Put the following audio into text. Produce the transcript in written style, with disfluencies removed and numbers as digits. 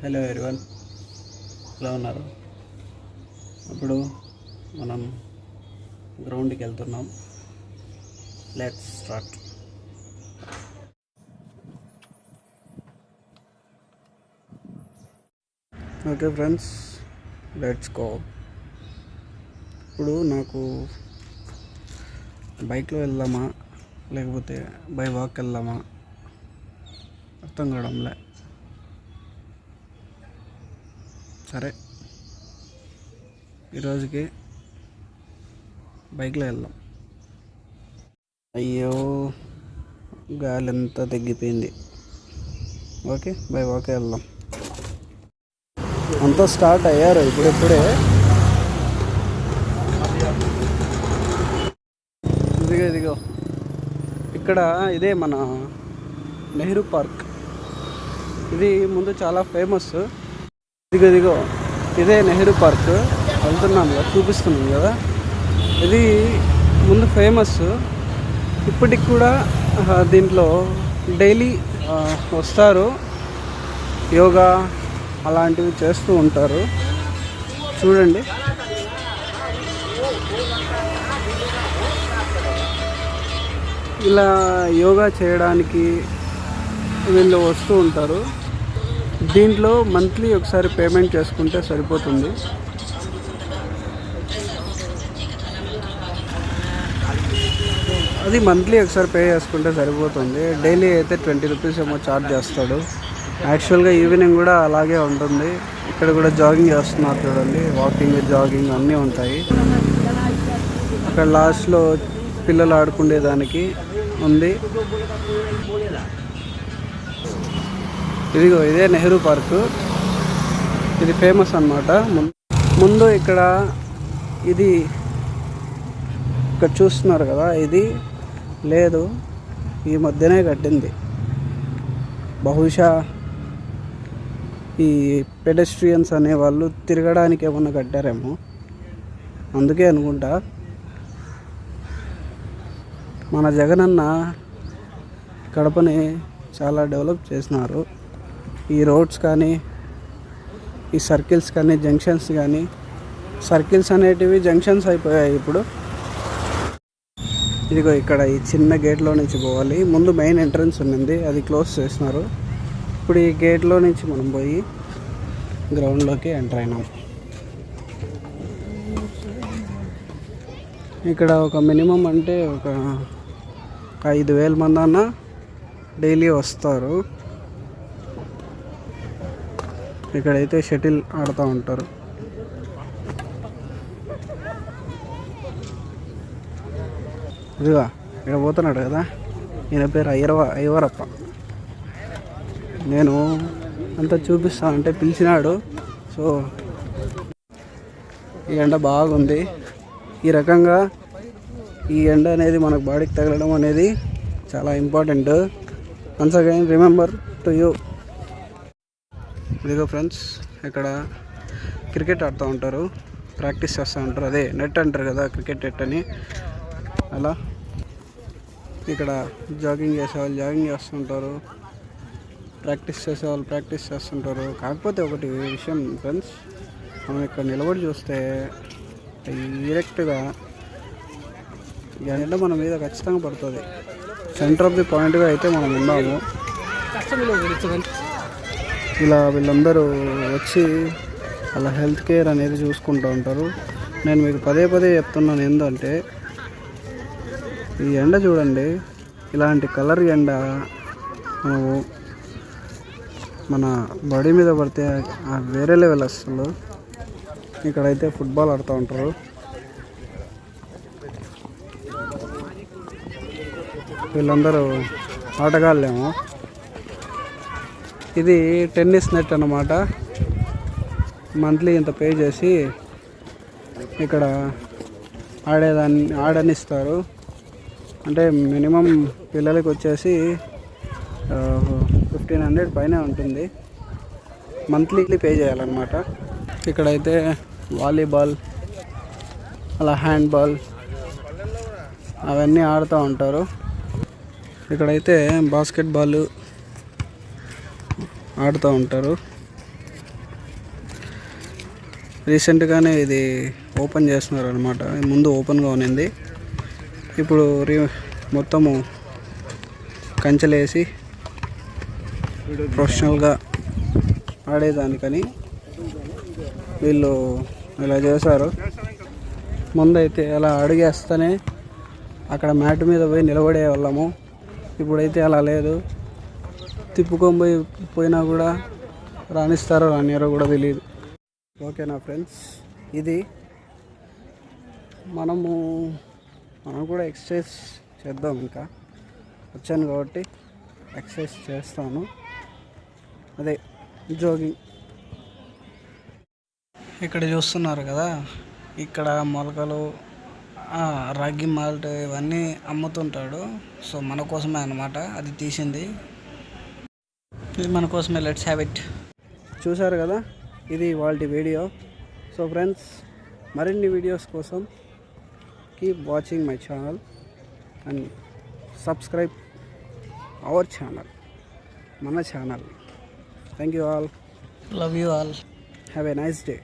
Hello everyone, ఎలా ఉన్నారు? ఇప్పుడు మనం గ్రౌండ్కి వెళ్తున్నాం. Let's start. Okay friends, let's go. ఇప్పుడు నాకు బైక్లో వెళ్దామా లేకపోతే బై వాక్ వెళ్దామా అర్థం కావడంలే. సరే, ఈరోజుకి బైక్లో వెళ్దాం. అయ్యో, గాలి ఎంత తగ్గిపోయింది. ఓకే, బై వాకే వెళ్దాం. అంతా స్టార్ట్ అయ్యారు ఇప్పుడే. ఇదిగో ఇక్కడ ఇదే మన నెహ్రూ పార్క్. ఇది ముందు చాలా ఫేమస్. ఇదిగో ఇదే నెహ్రూ పార్క్. వెళ్తున్నాం కదా, చూపిస్తున్నాం కదా. ఇది ముందు ఫేమస్. ఇప్పటికి కూడా దీంట్లో డైలీ వస్తారు, యోగా అలాంటివి చేస్తూ ఉంటారు. చూడండి, ఇలా యోగా చేయడానికి వీళ్ళు వస్తూ ఉంటారు. దీంట్లో మంత్లీ ఒకసారి పేమెంట్ చేసుకుంటే సరిపోతుంది. అది మంత్లీ ఒకసారి పే చేసుకుంటే సరిపోతుంది. డైలీ అయితే 20 రూపీస్ ఏమో ఛార్జ్ చేస్తాడు. యాక్చువల్గా ఈవినింగ్ కూడా అలాగే ఉంటుంది. ఇక్కడ కూడా జాగింగ్ చేస్తున్నారు చూడండి. వాకింగ్, జాగింగ్ అన్నీ ఉంటాయి. అక్కడ లాస్ట్లో పిల్లలు ఆడుకునేదానికి ఉంది. ఇదిగో ఇదే నెహ్రూ పార్కు. ఇది ఫేమస్ అన్నమాట. ముందు ఇక్కడ చూస్తున్నారు కదా, ఇది లేదు, ఈ మధ్యనే కట్టింది. బహుశా ఈ పెడెస్ట్రియన్స్ అనేవాళ్ళు తిరగడానికి ఏమన్నా కట్టారేమో, అందుకే అనుకుంటా. మన జగనన్న కడపని చాలా డెవలప్ చేసినారు. ఈ రోడ్స్ కానీ, ఈ సర్కిల్స్ కానీ, జంక్షన్స్ కానీ, సర్కిల్స్ అనేటివి జంక్షన్స్ అయిపోయాయి ఇప్పుడు. ఇదిగో ఇక్కడ ఈ చిన్న గేట్లో నుంచి పోవాలి. ముందు మెయిన్ ఎంట్రన్స్ ఉన్నింది, అది క్లోజ్ చేసినారు. ఇప్పుడు ఈ గేట్లో నుంచి మనం పోయి గ్రౌండ్లోకి ఎంటర్ అయినాం. ఇక్కడ ఒక మినిమం అంటే ఒక 5,000 మంది అన్న డైలీ వస్తారు. ఇక్కడైతే షటిల్ ఆడుతూ ఉంటారు. ఇదిగా ఇక్కడ పోతున్నాడు కదా, ఈయన పేరు ఐవరప్ప. నేను అంతా చూపిస్తానంటే పిలిచినాడు. సో ఈ ఎండ బాగుంది. ఈ రకంగా ఈ ఎండ అనేది మనకు బాడీకి తగలడం అనేది చాలా important. Once again remember to you. ఇదిగో ఫ్రెండ్స్, ఇక్కడ క్రికెట్ ఆడుతూ ఉంటారు, ప్రాక్టీస్ చేస్తూ ఉంటారు. అదే నెట్ అంటారు కదా, క్రికెట్ నెట్ అని. అలా ఇక్కడ జాగింగ్ చేసేవాళ్ళు జాగింగ్ చేస్తుంటారు, ప్రాక్టీస్ చేసేవాళ్ళు ప్రాక్టీస్ చేస్తుంటారు. కాకపోతే ఒకటి విషయం ఫ్రెండ్స్, మనం ఇక్కడ నిలబడి చూస్తే డైరెక్ట్గా ఎండ మన మీద ఖచ్చితంగా పడుతుంది. సెంటర్ ఆఫ్ ది పాయింట్గా అయితే మనం ఉన్నాము. ఇలా వీళ్ళందరూ వచ్చి వాళ్ళ హెల్త్ కేర్ అనేది చూసుకుంటూ ఉంటారు. నేను మీకు పదే చెప్తున్నాను ఏంటంటే, ఈ ఎండ చూడండి, ఇలాంటి కలర్ ఎండ మనము మన బాడీ మీద పడితే వేరే లెవెల్ అసలు. ఇక్కడైతే ఫుట్బాల్ ఆడుతూ ఉంటారు. వీళ్ళందరూ ఆటగాళ్ళేమో. ఇది టెన్నిస్ నెట్ అన్నమాట. మంత్లీ ఇంత పే చేసి ఇక్కడ ఆడనిస్తారు. అంటే మినిమం పిల్లలకి వచ్చేసి 1500 పైన ఉంటుంది. మంత్లీ పే చేయాలన్నమాట. ఇక్కడైతే వాలీబాల్, అలా హ్యాండ్బాల్ అవన్నీ ఆడుతూ ఉంటారు. ఇక్కడైతే బాస్కెట్బాల్ ఆడుతూ ఉంటారు. రీసెంట్గానే ఇది ఓపెన్ చేస్తున్నారు అనమాట. ముందు ఓపెన్గా ఉన్నింది, ఇప్పుడు మొత్తము కంచెలేసి ప్రొఫెషనల్గా ఆడేదానికని వీళ్ళు ఇలా చేశారు. ముందైతే అలా అడుగేస్తేనే అక్కడ మ్యాట్ మీద పోయి నిలబడే వాళ్ళము. ఇప్పుడైతే అలా లేదు, తిప్పుకొని పోయినా కూడా రాణిస్తారో రానియారో కూడా తెలియదు. ఓకేనా ఫ్రెండ్స్, ఇది మనం కూడా ఎక్సర్సైజ్ చేద్దాం. ఇంకా వచ్చాను కాబట్టి ఎక్సర్సైజ్ చేస్తాను, అదే జాగింగ్. ఇక్కడ చూస్తున్నారు కదా, ఇక్కడ మొలకలు, రాగి మాల్ట్ ఇవన్నీ అమ్ముతుంటాడు. సో మన కోసమే అన్నమాట అది తీసింది, ఇది మన కోసమే. Let's have it. చూసారు కదా, ఇది వాళ్ళ వీడియో. సో ఫ్రెండ్స్, మరిన్ని వీడియోస్ కోసం keep watching my channel and subscribe our channel, మన channel. Thank you all, love you all, have a nice day.